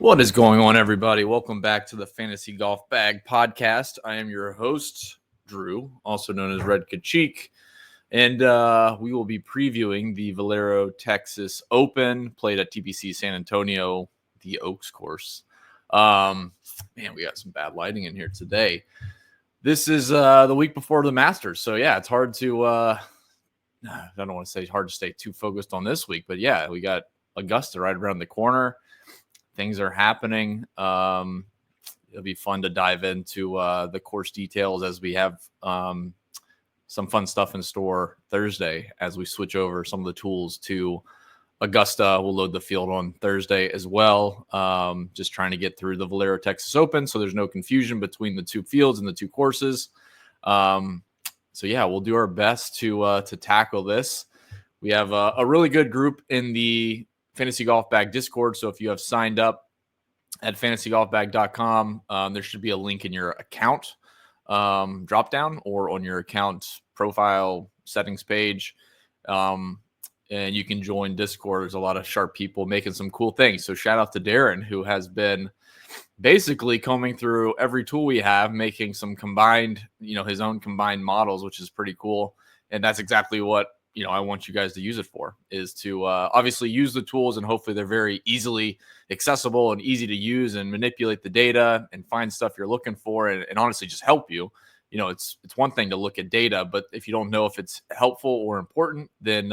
What is going on, everybody? Welcome back to the Fantasy Golf Bag Podcast. I am your host, Drew, also known as Redkacheek, and we will be previewing the Valero Texas Open, played at TPC San Antonio, the Oaks course. Man, we got some bad lighting in here today. This is the week before the Masters, so yeah, it's hard to I don't want to say hard to stay too focused on this week, but yeah, we got Augusta right around the corner. Things are happening. It'll be fun to dive into the course details as we have some fun stuff in store Thursday as we switch over some of the tools to Augusta. We'll load the field on Thursday as well. Just trying to get through the Valero Texas Open so there's no confusion between the two fields and the two courses. So yeah, we'll do our best to tackle this. We have a really good group in the Fantasy Golf Bag Discord. So if you have signed up at fantasygolfbag.com, there should be a link in your account drop down or on your account profile settings page. And you can join Discord. There's a lot of sharp people making some cool things. So shout out to Darren, who has been basically combing through every tool we have, making some combined, his own combined models, which is pretty cool. And that's exactly what I want you guys to use it for, is to obviously use the tools, and hopefully they're very easily accessible and easy to use and manipulate the data and find stuff you're looking for and honestly just help you. It's one thing to look at data, but if you don't know if it's helpful or important, then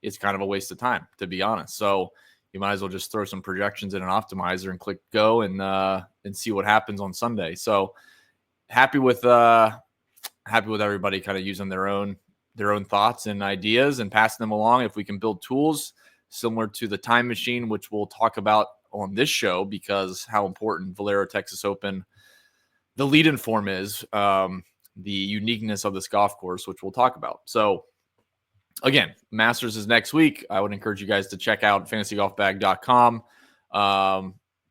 it's kind of a waste of time, to be honest. So you might as well just throw some projections in an optimizer and click go and see what happens on Sunday. So happy with everybody kind of using their own thoughts and ideas and passing them along. If we can build tools similar to the time machine, which we'll talk about on this show, because how important Valero Texas Open, the lead-in form is, the uniqueness of this golf course, which we'll talk about. So again, Masters is next week. I would encourage you guys to check out fantasygolfbag.com.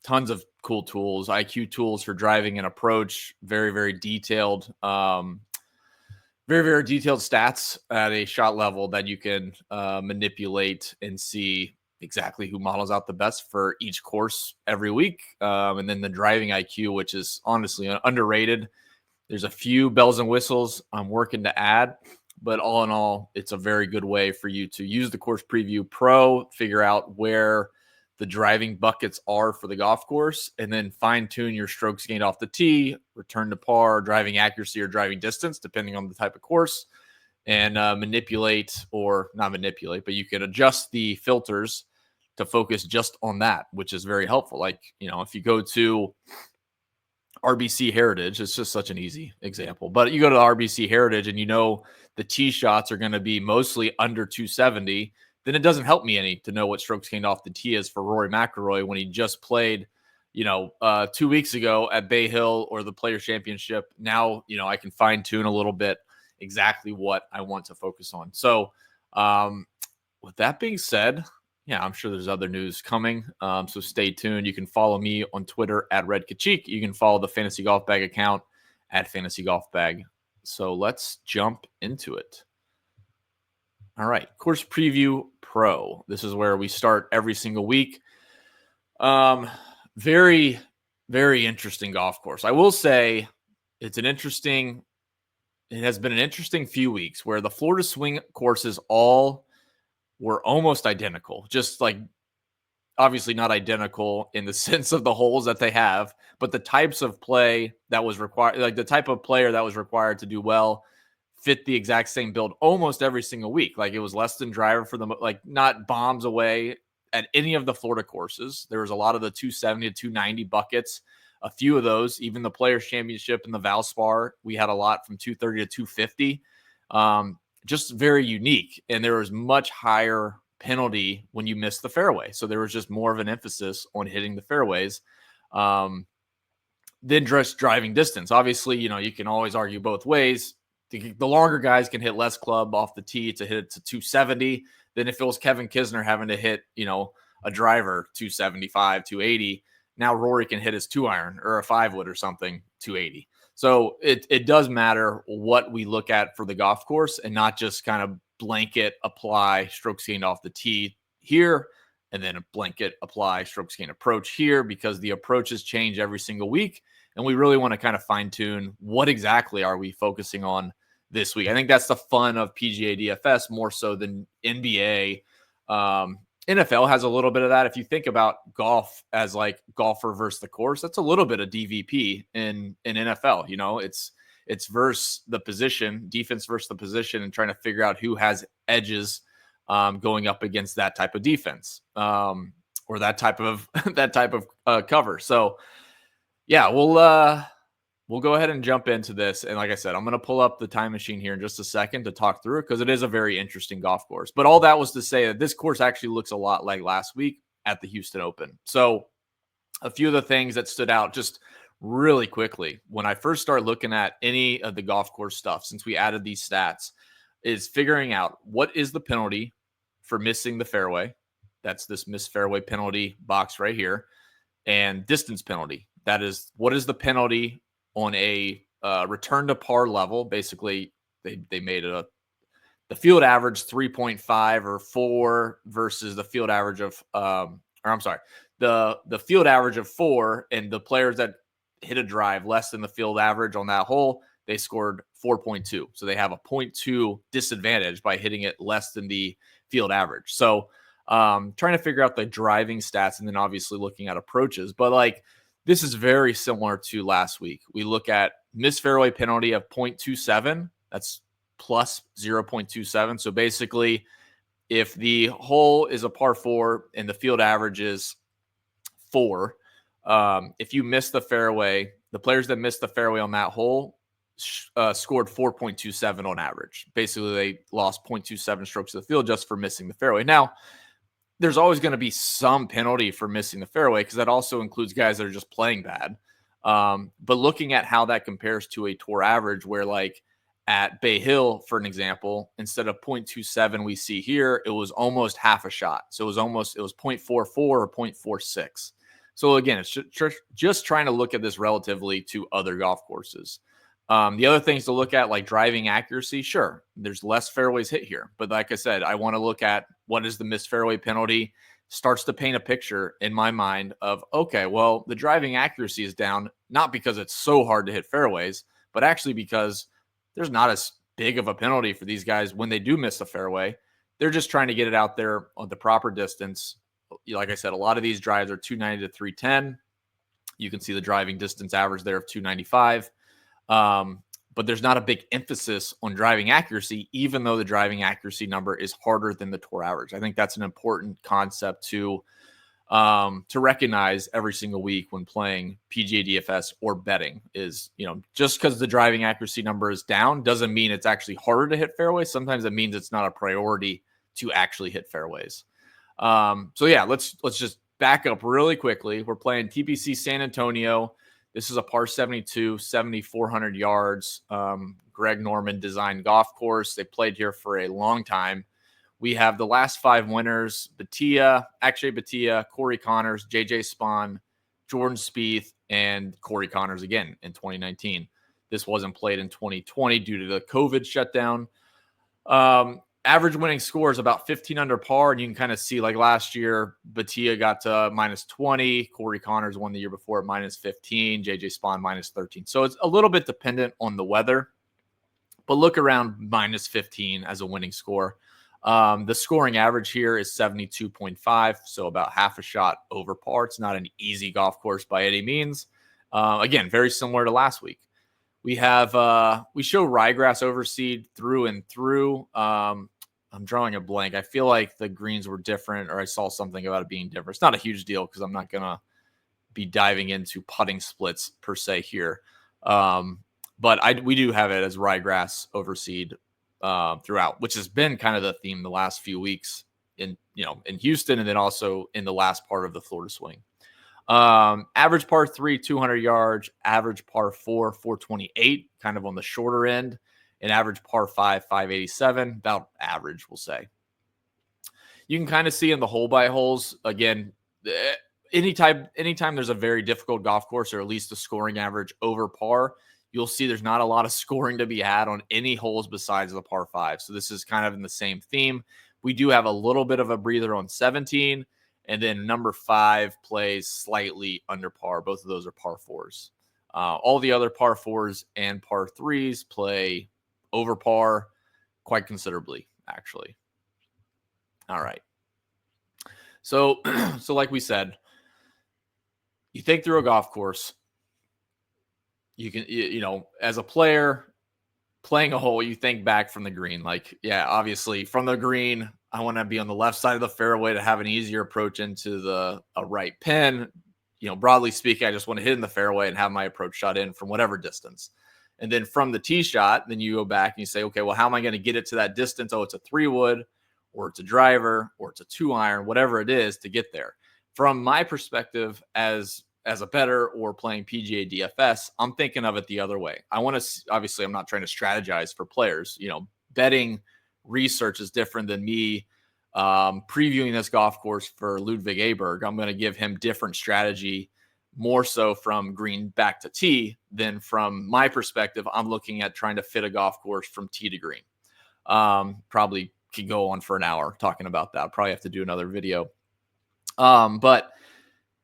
Tons of cool tools, IQ tools for driving and approach, very, very detailed, very, very detailed stats at a shot level that you can manipulate and see exactly who models out the best for each course every week. And then the driving IQ, which is honestly underrated. There's a few bells and whistles I'm working to add, but all in all, it's a very good way for you to use the Course Preview Pro, figure out where the driving buckets are for the golf course, and then fine-tune your strokes gained off the tee, return to par, driving accuracy, or driving distance, depending on the type of course, and manipulate, or not manipulate, but you can adjust the filters to focus just on that, which is very helpful. Like, if you go to RBC Heritage, it's just such an easy example, but you go to the RBC Heritage and the tee shots are going to be mostly under 270, then it doesn't help me any to know what strokes gained off the tee is for Rory McIlroy when he just played, 2 weeks ago at Bay Hill or the Players Championship. Now, I can fine tune a little bit exactly what I want to focus on. So with that being said, yeah, I'm sure there's other news coming. So stay tuned. You can follow me on Twitter at Redkacheek. You can follow the Fantasy Golf Bag account at Fantasy Golf Bag. So let's jump into it. All right, Course Preview Pro. This is where we start every single week. Very, very interesting golf course. I will say it has been an interesting few weeks where the Florida swing courses all were almost identical. Just like, obviously not identical in the sense of the holes that they have, but the types of play that was required, like the type of player that was required to do well, fit the exact same build almost every single week. Like, it was less than driver for them, like not bombs away at any of the Florida courses. There was a lot of the 270 to 290 buckets. A few of those, even the Players Championship and the Valspar, we had a lot from 230 to 250. Just very unique. And there was much higher penalty when you missed the fairway. So there was just more of an emphasis on hitting the fairways than just driving distance. Obviously, you can always argue both ways. The longer guys can hit less club off the tee to hit it to 270 than if it was Kevin Kisner having to hit, a driver 275, 280. Now Rory can hit his 2-iron or a 5-wood or something 280. So it does matter what we look at for the golf course and not just kind of blanket apply strokes gained off the tee here and then a blanket apply strokes gain approach here because the approaches change every single week. And we really want to kind of fine tune what exactly are we focusing on this week. I think that's the fun of PGA DFS more so than NBA. NFL has a little bit of that. If you think about golf as like golfer versus the course, that's a little bit of DVP in NFL. You know, it's versus the position, defense versus the position, and trying to figure out who has edges going up against that type of defense or that type of cover. So yeah, we'll go ahead and jump into this. And like I said, I'm going to pull up the time machine here in just a second to talk through it because it is a very interesting golf course. But all that was to say that this course actually looks a lot like last week at the Houston Open. So a few of the things that stood out just really quickly when I first started looking at any of the golf course stuff, since we added these stats, is figuring out what is the penalty for missing the fairway. That's this missed fairway penalty box right here. And distance penalty. That is, what is the penalty on a return to par level? Basically, they made it the field average 3.5 or 4 versus the field average of the field average of 4, and the players that hit a drive less than the field average on that hole, they scored 4.2. So they have a 0.2 disadvantage by hitting it less than the field average. So trying to figure out the driving stats and then obviously looking at approaches. But like, this is very similar to last week. We look at missed fairway penalty of 0.27. That's plus 0.27. So basically, if the hole is a par 4 and the field average is 4, if you miss the fairway, the players that missed the fairway on that hole scored 4.27 on average. Basically, they lost 0.27 strokes to the field just for missing the fairway. Now, there's always going to be some penalty for missing the fairway because that also includes guys that are just playing bad. But looking at how that compares to a tour average, where like at Bay Hill, for an example, instead of 0.27 we see here, it was almost half a shot. So it was 0.44 or 0.46. So again, it's just trying to look at this relatively to other golf courses. The other things to look at, like driving accuracy, sure, there's less fairways hit here. But like I said, I want to look at what is the missed fairway penalty, starts to paint a picture in my mind of, okay, well, the driving accuracy is down, not because it's so hard to hit fairways, but actually because there's not as big of a penalty for these guys when they do miss the fairway. They're just trying to get it out there on the proper distance. Like I said, a lot of these drives are 290 to 310. You can see the driving distance average there of 295. But there's not a big emphasis on driving accuracy, even though the driving accuracy number is harder than the tour average. I think that's an important concept to recognize every single week when playing PGA DFS or betting is, just because the driving accuracy number is down doesn't mean it's actually harder to hit fairways. Sometimes it means it's not a priority to actually hit fairways. So yeah, let's just back up really quickly. We're playing TPC San Antonio. This is a par 72, 7,400 yards. Greg Norman designed golf course. They played here for a long time. We have the last 5 winners: Akshay Bhatia, Corey Connors, JJ Spawn, Jordan Spieth, and Corey Connors again in 2019. This wasn't played in 2020 due to the COVID shutdown. Average winning score is about 15 under par, and you can kind of see, like last year, Bhatia got to minus 20, Corey Connors won the year before at minus 15, JJ Spawn minus 13. So it's a little bit dependent on the weather, but look around minus 15 as a winning score. The scoring average here is 72.5, so about half a shot over par. It's not an easy golf course by any means. Again, very similar to last week. We have we show ryegrass overseed through and through. I'm drawing a blank. I feel like the greens were different, or I saw something about it being different. It's not a huge deal because I'm not going to be diving into putting splits per se here. But we do have it as ryegrass overseed throughout, which has been kind of the theme the last few weeks in Houston, and then also in the last part of the Florida swing. Average par 3, 200 yards, average par 4, 428, kind of on the shorter end, and average par 5, 587, about average, we'll say. You can kind of see in the hole by holes, again, anytime there's a very difficult golf course, or at least a scoring average over par, you'll see there's not a lot of scoring to be had on any holes besides the par 5. So this is kind of in the same theme. We do have a little bit of a breather on 17, And then number 5 plays slightly under par. Both of those are par 4s. All the other par 4s and par 3s play over par quite considerably, actually. All right. So like we said, you think through a golf course, you can, as a player playing a hole, you think back from the green. Like, yeah, obviously from the green, I want to be on the left side of the fairway to have an easier approach into a right pin. Broadly speaking, I just want to hit in the fairway and have my approach shot in from whatever distance. And then from the tee shot, then you go back and you say, okay, well, how am I going to get it to that distance? Oh, it's a 3-wood, or it's a driver, or it's a 2-iron, whatever it is to get there. From my perspective as a bettor or playing PGA DFS, I'm thinking of it the other way. I want to, obviously, I'm not trying to strategize for players. Betting research is different than me previewing this golf course for Ludwig Aberg. I'm going to give him different strategy, more so from green back to tee than from my perspective. I'm looking at trying to fit a golf course from tee to green. Probably could go on for an hour talking about that. Probably have to do another video. But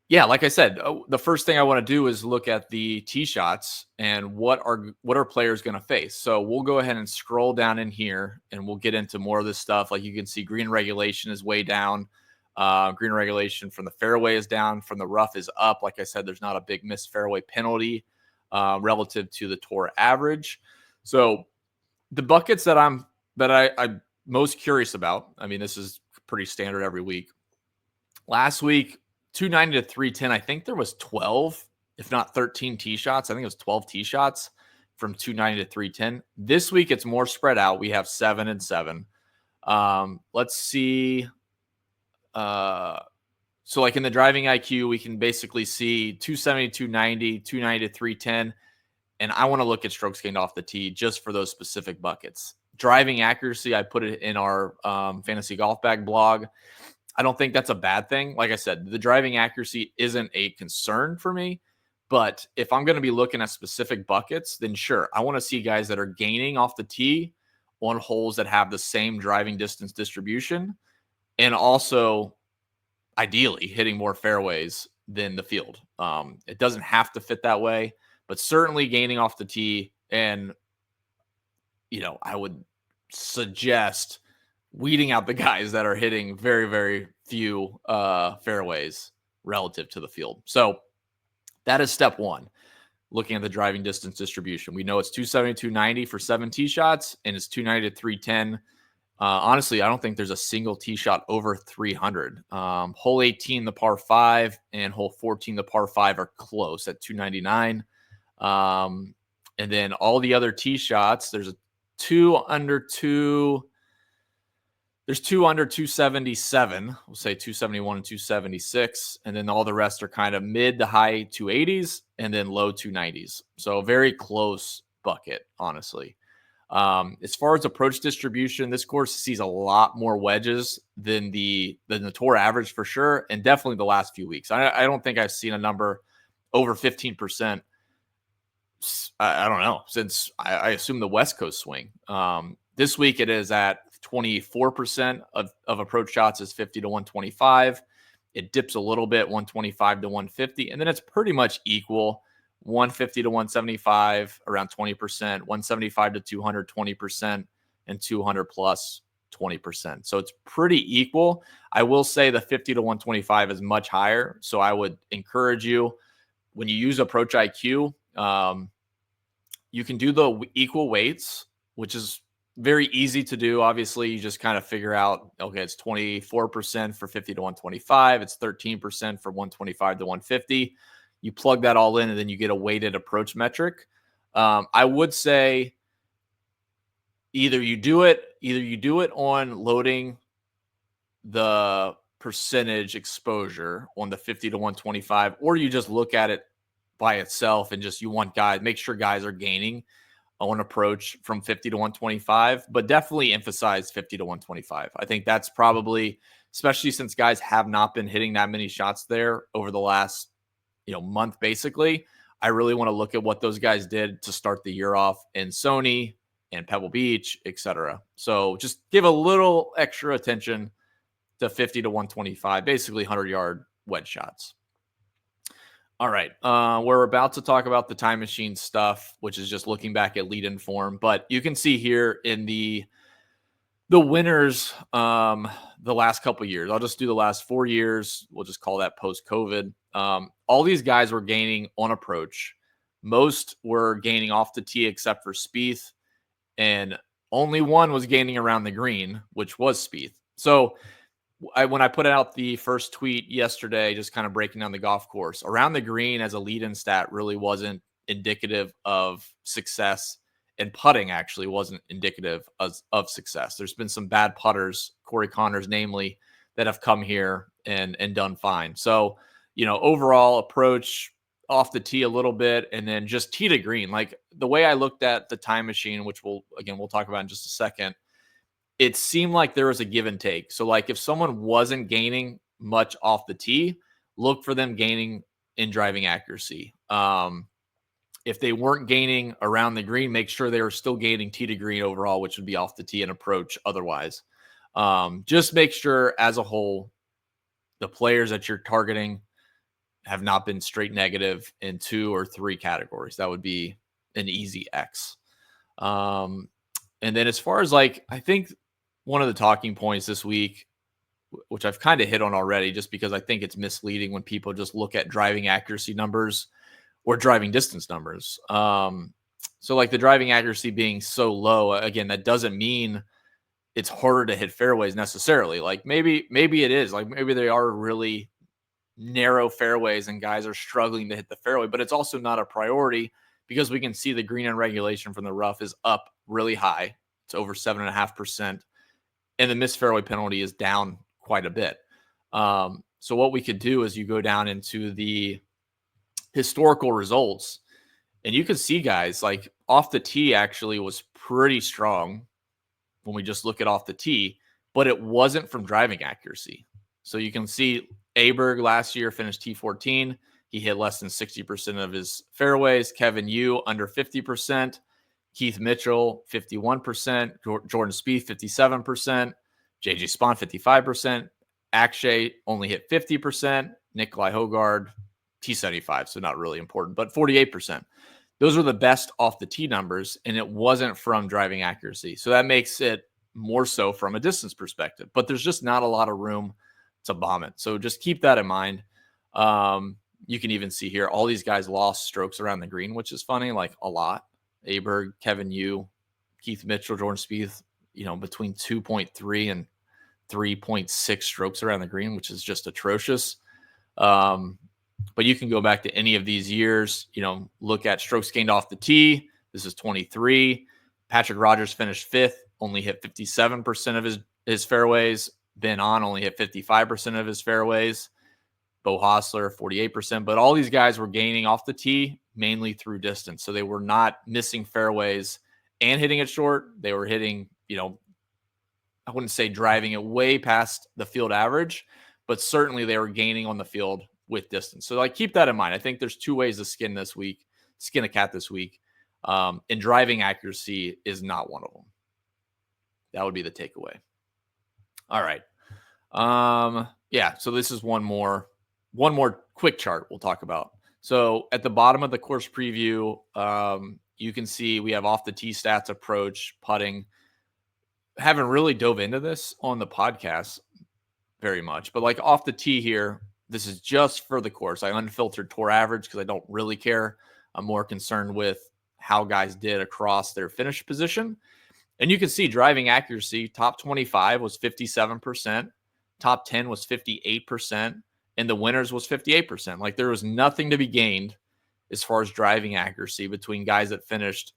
yeah, like I said, the first thing I want to do is look at the tee shots and what are players going to face. So we'll go ahead and scroll down in here and we'll get into more of this stuff. Like you can see green regulation is way down. Green regulation from the fairway is down, from the rough is up. Like I said, there's not a big missed fairway penalty relative to the tour average. So the buckets that I'm most curious about, I mean, this is pretty standard every week. Last week, 290 to 310, I think there was 12, if not 13 tee shots. I think it was 12 tee shots from 290 to 310. This week, it's more spread out. We have 7 and 7. Let's see. So like in the driving IQ, we can basically see 270, 290, 290 to 310. And I want to look at strokes gained off the tee just for those specific buckets. Driving accuracy, I put it in our fantasy golf bag blog. I don't think that's a bad thing. Like I said, the driving accuracy isn't a concern for me. But if I'm going to be looking at specific buckets, then sure, I want to see guys that are gaining off the tee on holes that have the same driving distance distribution, and also ideally hitting more fairways than the field. It doesn't have to fit that way, but certainly gaining off the tee. And, I would suggest weeding out the guys that are hitting very, very few fairways relative to the field. So that is step one, looking at the driving distance distribution. We know it's 270, 290 for 7 tee shots, and it's 290 to 310. Honestly, I don't think there's a single tee shot over 300. Hole 18, the par 5, and hole 14, the par 5 are close at 299. And then all the other tee shots, there's 2 under 277. We'll say 271 and 276. And then all the rest are kind of mid to high 280s and then low 290s. So a very close bucket, honestly. As far as approach distribution, this course sees a lot more wedges than the tour average for sure, and definitely the last few weeks. I don't think I've seen a number over 15%. I don't know, since I assume the West Coast swing. This week it is at 24% of approach shots is 50 to 125. It dips a little bit, 125 to 150, and then it's pretty much equal. 150 to 175, around 20%, 175 to 200, 20%, and 200 plus 20%. So it's pretty equal. I will say the 50 to 125 is much higher. So I would encourage you, when you use Approach IQ, you can do the equal weights, which is very easy to do. Obviously, you just kind of figure out, okay, it's 24% for 50 to 125. It's 13% for 125 to 150. You plug that all in, and then you get a weighted approach metric. I would say either you do it on loading the percentage exposure on the 50 to 125, or you just look at it by itself and just make sure guys are gaining on approach from 50 to 125, but definitely emphasize 50 to 125. I think that's probably, especially since guys have not been hitting that many shots there over the last month, basically. I really want to look at what those guys did to start the year off in Sony and Pebble Beach, etc. So just give a little extra attention to 50 to 125, basically 100-yard wedge shots. All right. We're about to talk about the time machine stuff, which is just looking back at lead-in form. But you can see here in the winners the last couple of years. I'll just do the last 4 years. We'll just call that post-COVID. All these guys were gaining on approach. Most were gaining off the tee except for Spieth. And only one was gaining around the green, which was Spieth. So when I put out the first tweet yesterday, just kind of breaking down the golf course, around the green as a lead-in stat really wasn't indicative of success, and putting actually wasn't indicative of success. There's been some bad putters, Corey Connors namely, that have come here and done fine. So, overall approach off the tee a little bit, and then just tee to green. Like the way I looked at the time machine, which we'll talk about in just a second, it seemed like there was a give and take. So like if someone wasn't gaining much off the tee, look for them gaining in driving accuracy. If they weren't gaining around the green, make sure they were still gaining tee to green overall, which would be off the tee and approach otherwise. Just make sure as a whole, the players that you're targeting have not been straight negative in 2 or 3 categories. That would be an easy X. And then as far as I think one of the talking points this week, which I've kind of hit on already, just because I think it's misleading when people just look at driving accuracy numbers or driving distance numbers. So like the driving accuracy being so low, again, that doesn't mean it's harder to hit fairways necessarily. Like maybe it is, like maybe they are really narrow fairways and guys are struggling to hit the fairway, but it's also not a priority because we can see the green and regulation from the rough is up really high. It's over 7.5%. And the missed fairway penalty is down quite a bit. So what we could do is you go down into the historical results, and you can see guys like off the tee actually was pretty strong when we just look at off the tee, but it wasn't from driving accuracy. So you can see Aberg last year finished T14. He hit less than 60% of his fairways. Kevin Yu under 50%. Keith Mitchell, 51%. Jordan Spieth, 57%. JJ Spawn, 55%. Akshay only hit 50%. Nikolai Hogard, T75, so not really important, but 48%. Those are the best off the tee numbers, and it wasn't from driving accuracy. So that makes it more so from a distance perspective. But there's just not a lot of room to bomb it. So just keep that in mind. You can even see here, all these guys lost strokes around the green, which is funny, like a lot. Aberg, Kevin Yu, Keith Mitchell, Jordan Spieth, between 2.3 and 3.6 strokes around the green, which is just atrocious. But you can go back to any of these years, look at strokes gained off the tee. This is 23. Patrick Rogers finished 5th, only hit 57% of his fairways. Ben On only hit 55% of his fairways. Bo Hostler, 48%. But all these guys were gaining off the tee mainly through distance. So they were not missing fairways and hitting it short. They were hitting, I wouldn't say driving it way past the field average, but certainly they were gaining on the field with distance. So keep that in mind. I think there's 2 ways to skin a cat this week. And driving accuracy is not one of them. That would be the takeaway. All right. So this is one more quick chart we'll talk about. So at the bottom of the course preview, you can see we have off the tee stats, approach, putting. Haven't really dove into this on the podcast very much, but off the tee here, this is just for the course. I unfiltered tour average because I don't really care. I'm more concerned with how guys did across their finish position. And you can see driving accuracy, top 25 was 57%, top 10 was 58%, and the winners was 58%. There was nothing to be gained as far as driving accuracy between guys that finished,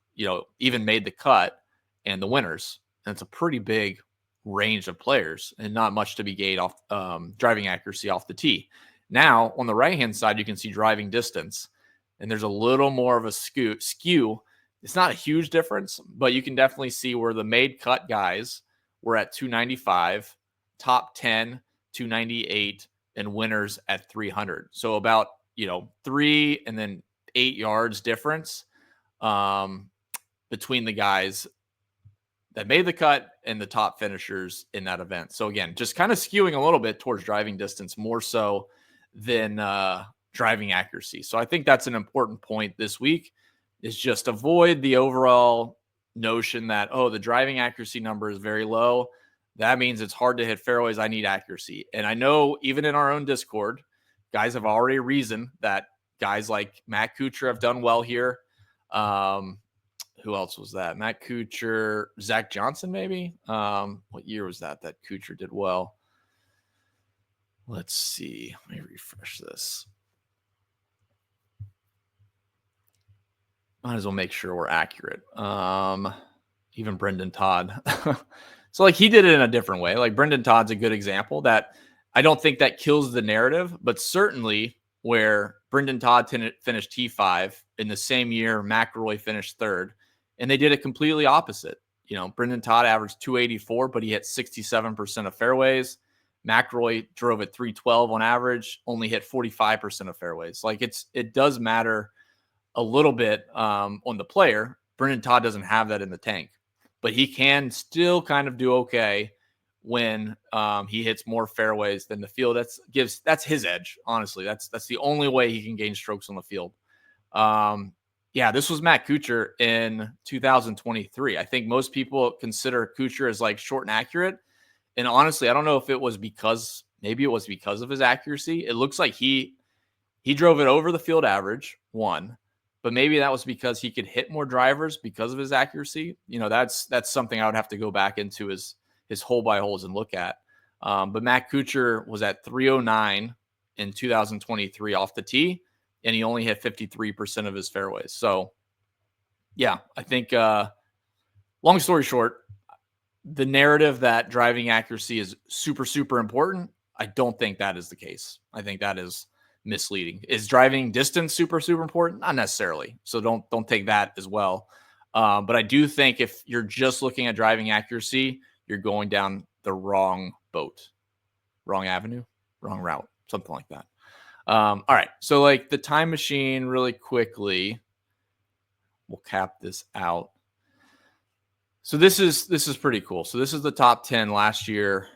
even made the cut and the winners. And it's a pretty big range of players and not much to be gained off driving accuracy off the tee. Now, on the right-hand side, you can see driving distance, and there's a little more of a skew. It's not a huge difference, but you can definitely see where the made cut guys were at 295, top 10, 298, and winners at 300. So about, 3 and then 8 yards difference between the guys that made the cut and the top finishers in that event. So again, just kind of skewing a little bit towards driving distance more so than driving accuracy. So I think that's an important point this week, is just avoid the overall notion that, oh, the driving accuracy number is very low. That means it's hard to hit fairways. I need accuracy. And I know even in our own Discord, guys have already reasoned that guys like Matt Kuchar have done well here. Who else was that? Matt Kuchar, Zach Johnson, maybe? What year was that Kuchar did well? Let's see. Let me refresh this. Might as well make sure we're accurate. Even Brendan Todd. So like he did it in a different way. Like Brendan Todd's a good example that I don't think that kills the narrative, but certainly where Brendan Todd finished T5 in the same year McIlroy finished third, and they did it completely opposite. You know, Brendan Todd averaged 284, but he hit 67% of fairways. McIlroy drove at 312 on average, only hit 45% of fairways. Like it does matter a little bit on the player. Brendan Todd doesn't have that in the tank, but he can still kind of do okay when he hits more fairways than the field. That's his edge. Honestly, that's the only way he can gain strokes on the field. Yeah, this was Matt Kuchar in 2023. I think most people consider Kuchar as like short and accurate. And honestly, I don't know if it was maybe it was because of his accuracy. It looks like he drove it over the field average, one, but maybe that was because he could hit more drivers because of his accuracy. You know, that's something I would have to go back into his hole by holes and look at. But Matt Kuchar was at 309 in 2023 off the tee, and he only hit 53% of his fairways. So, yeah, I think long story short, the narrative that driving accuracy is super, super important, I don't think that is the case. I think that is misleading. Is driving distance super, super important? Not necessarily. So don't take that as well. But I do think if you're just looking at driving accuracy, you're going down the wrong boat, wrong avenue, wrong route, something like that. All right. So like the time machine really quickly, we'll cap this out. So this is pretty cool. So this is the top 10 last year.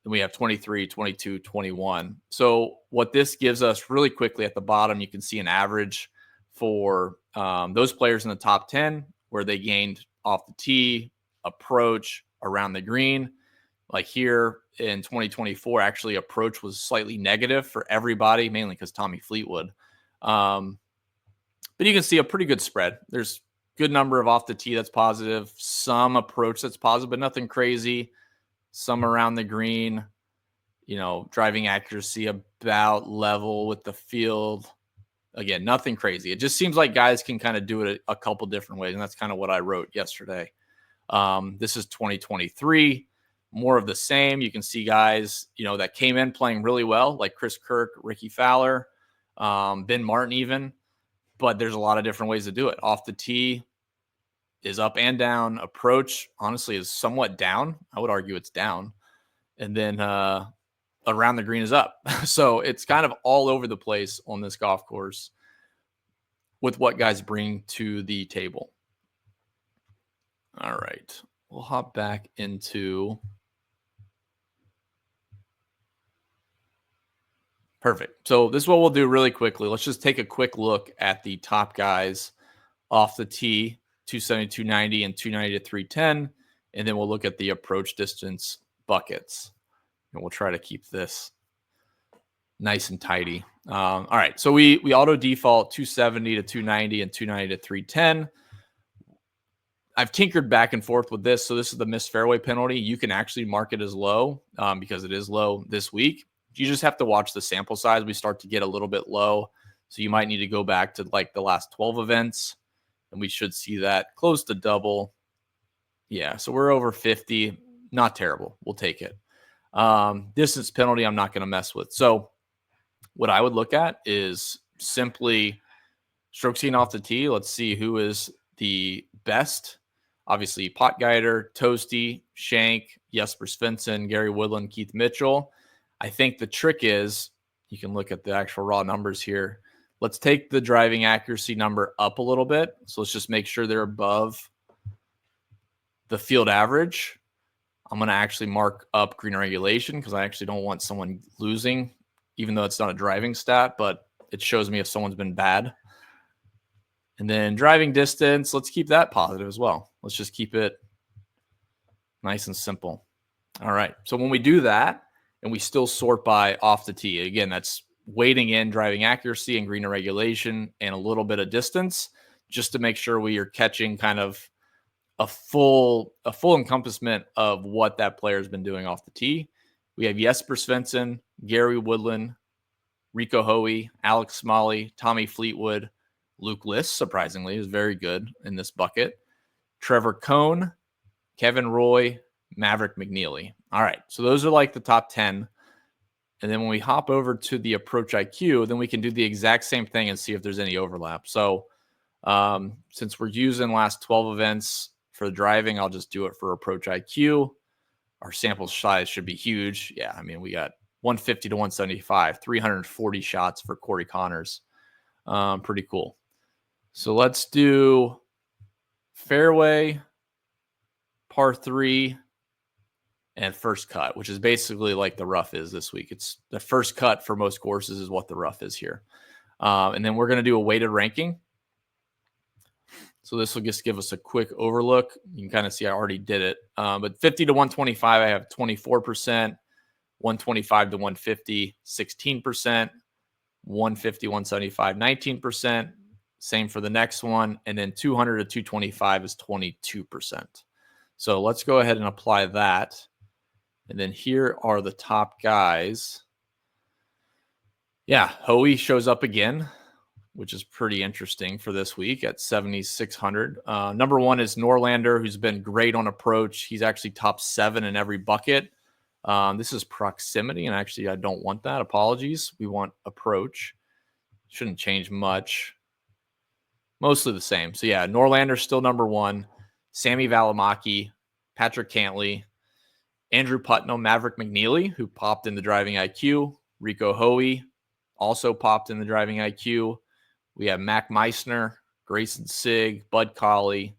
Then we have 23, 22, 21. So what this gives us really quickly at the bottom, you can see an average for those players in the top 10 where they gained off the tee, approach, around the green. Like here in 2024, actually approach was slightly negative for everybody, mainly because Tommy Fleetwood. But you can see a pretty good spread. There's good number of off the tee that's positive, some approach that's positive, but nothing crazy. Some around the green, you know, driving accuracy about level with the field. Again, nothing crazy. It just seems like guys can kind of do it a couple different ways, and that's kind of what I wrote yesterday. This is 2023, more of the same. You can see guys, you know, that came in playing really well, like Chris Kirk, Ricky Fowler, Ben Martin even, but there's a lot of different ways to do it. Off the tee is up and down. Approach, honestly, is somewhat down. I would argue it's down. And then around the green is up. So it's kind of all over the place on this golf course with what guys bring to the table. All right. We'll hop back into... Perfect. So this is what we'll do really quickly. Let's just take a quick look at the top guys off the tee, 270, 290, and 290 to 310. And then we'll look at the approach distance buckets. And we'll try to keep this nice and tidy. All right. So we auto default 270 to 290 and 290 to 310. I've tinkered back and forth with this. So this is the missed fairway penalty. You can actually mark it as low because it is low this week. You just have to watch the sample size. We start to get a little bit low. So you might need to go back to like the last 12 events, and we should see that close to double. Yeah, so we're over 50. Not terrible. We'll take it. Distance penalty, I'm not going to mess with. So what I would look at is simply stroke gained off the tee. Let's see who is the best. Obviously, Potgieter, Toasty, Shank, Jesper Svensson, Gary Woodland, Keith Mitchell. I think the trick is, you can look at the actual raw numbers here. Let's take the driving accuracy number up a little bit. So let's just make sure they're above the field average, I'm going to actually mark up green regulation because I actually don't want someone losing, even though it's not a driving stat, but it shows me if someone's been bad. And then driving distance, let's keep that positive as well. Let's just keep it nice and simple. All right. So when we do that and we still sort by off the tee, again, that's weighting in driving accuracy and green regulation and a little bit of distance just to make sure we are catching kind of a full encompassment of what that player has been doing off the tee. We have Jesper Svensson, Gary Woodland, Rico Hoey, Alex Smalley, Tommy Fleetwood, Luke List, surprisingly, is very good in this bucket. Trevor Cohn, Kevin Roy, Maverick McNeely. All right, so those are like the top 10. And then when we hop over to the approach IQ, then we can do the exact same thing and see if there's any overlap. So since we're using last 12 events for the driving, I'll just do it for approach IQ. Our sample size should be huge. Yeah, I mean, we got 150 to 175, 340 shots for Corey Connors. Pretty cool. So let's do fairway, par 3, and first cut, which is basically like the rough is this week. It's the first cut for most courses is what the rough is here. And then we're going to do a weighted ranking. So this will just give us a quick overlook. You can kind of see I already did it. But 50 to 125, I have 24%. 125 to 150, 16%. 150, 175, 19%. Same for the next one. And then 200 to 225 is 22%. So let's go ahead and apply that. And then here are the top guys. Yeah, Hoey shows up again, which is pretty interesting for this week at 7,600. Number 1 is Norlander, who's been great on approach. He's actually top 7 in every bucket. This is proximity, and actually I don't want that. Apologies. We want approach. Shouldn't change much. Mostly the same. So yeah, Norlander's still number 1. Sammy Valimaki, Patrick Cantley, Andrew Putnam, Maverick McNeely, who popped in the driving IQ. Rico Hoey also popped in the driving IQ. We have Mac Meissner, Grayson Sigg, Bud Colley,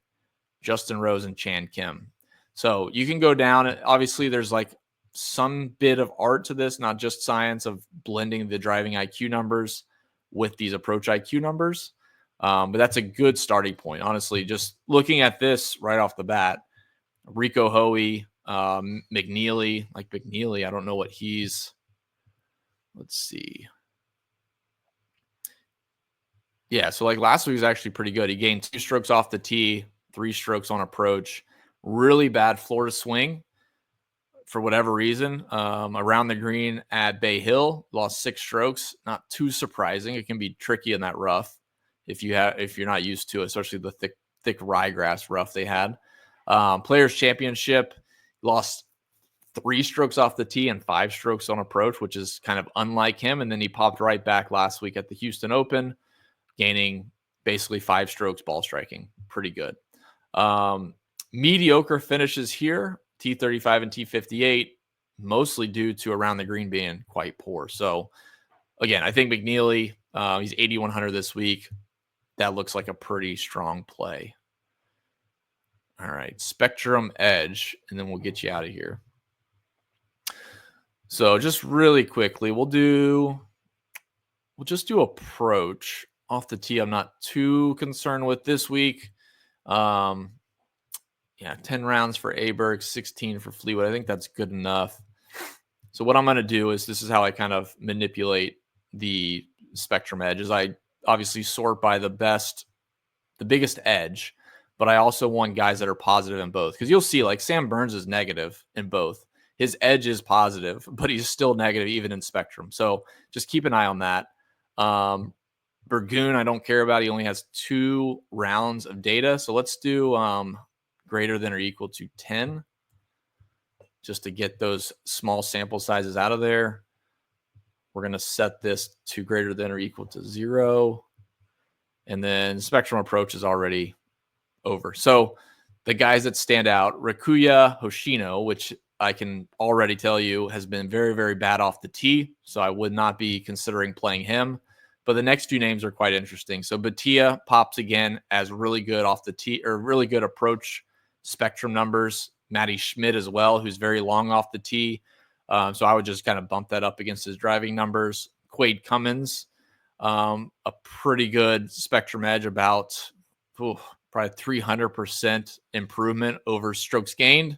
Justin Rose, and Chan Kim. So you can go down. Obviously, there's like some bit of art to this, not just science of blending the driving IQ numbers with these approach IQ numbers. But that's a good starting point. Honestly, just looking at this right off the bat, Rico Hoey, McNeely, I don't know what he's, let's see. Yeah, so like last week was actually pretty good. He gained 2 strokes off the tee, 3 strokes on approach. Really bad floor to swing for whatever reason. Around the green at Bay Hill, lost 6 strokes. Not too surprising. It can be tricky in that rough if you're not used to it, especially the thick ryegrass rough they had. Players Championship, lost 3 strokes off the tee and 5 strokes on approach, which is kind of unlike him. And then he popped right back last week at the Houston Open, gaining basically 5 strokes ball striking. Pretty good. Mediocre finishes here, T35 and T58, mostly due to around the green being quite poor. So again, I think McNeely, he's 8,100 this week. That looks like a pretty strong play. All right, Spectrum Edge, and then we'll get you out of here. So just really quickly, we'll just do approach off the tee. I'm not too concerned with this week. 10 rounds for Aberg, 16 for Fleetwood. I think that's good enough. So what I'm going to do is, this is how I kind of manipulate the Spectrum Edge, is I obviously sort by the biggest edge, but I also want guys that are positive in both. Because you'll see, like, Sam Burns is negative in both. His edge is positive, but he's still negative even in Spectrum. So just keep an eye on that. Burgoon, I don't care about. He only has 2 rounds of data. So let's do greater than or equal to 10, just to get those small sample sizes out of there. We're going to set this to greater than or equal to 0. And then Spectrum Approach is already over. So the guys that stand out, Rakuya Hoshino, which I can already tell you has been very, very bad off the tee. So I would not be considering playing him. But the next few names are quite interesting. So Batia pops again as really good off the tee, or really good approach Spectrum numbers. Matty Schmidt as well, who's very long off the tee. So I would just kind of bump that up against his driving numbers. Quade Cummins, a pretty good Spectrum edge, about probably 300% improvement over strokes gained.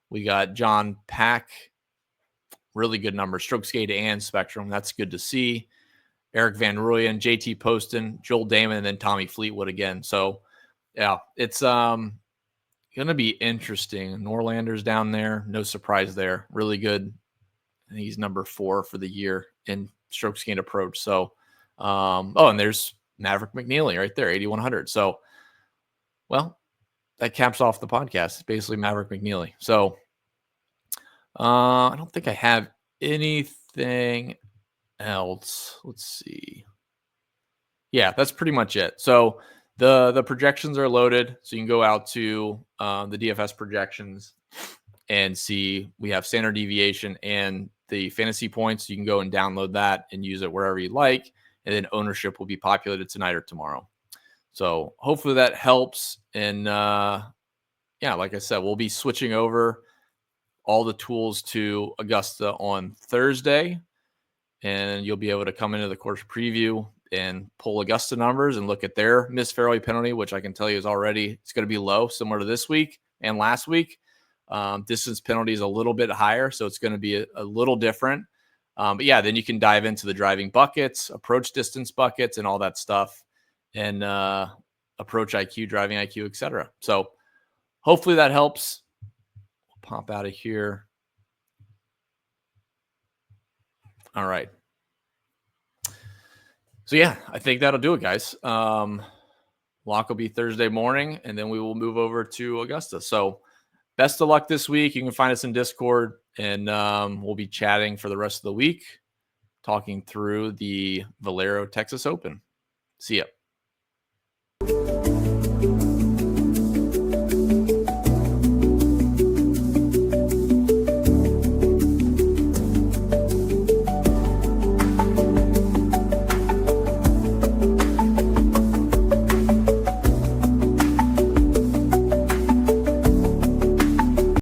We got John Pack, really good numbers, strokes gained and Spectrum. That's good to see. Eric Van Rooyen, JT Poston, Joel Damon, and then Tommy Fleetwood again. So, yeah, it's going to be interesting. Norlander's down there. No surprise there. Really good. I think he's number 4 for the year in strokes gained approach. So, and there's Maverick McNeely right there, 8,100. So, well, that caps off the podcast. It's basically Maverick McNeely. So, I don't think I have anything else. Let's see. Yeah, that's pretty much it. So the projections are loaded. So you can go out to the DFS projections and see we have standard deviation and the fantasy points. You can go and download that and use it wherever you like. And then ownership will be populated tonight or tomorrow. So hopefully that helps. And yeah, like I said, we'll be switching over all the tools to Augusta on Thursday. And you'll be able to come into the course preview and pull Augusta numbers and look at their missed fairway penalty, which I can tell you is already, it's going to be low, similar to this week and last week. Distance penalty is a little bit higher, so it's going to be a little different. But yeah, then you can dive into the driving buckets, approach distance buckets, and all that stuff, and approach IQ, driving IQ, etc. So hopefully that helps. We'll pop out of here. All right. So yeah, I think that'll do it, guys. Lock will be Thursday morning, and then we will move over to Augusta. So best of luck this week. You can find us in Discord, and we'll be chatting for the rest of the week, talking through the Valero Texas Open. See ya.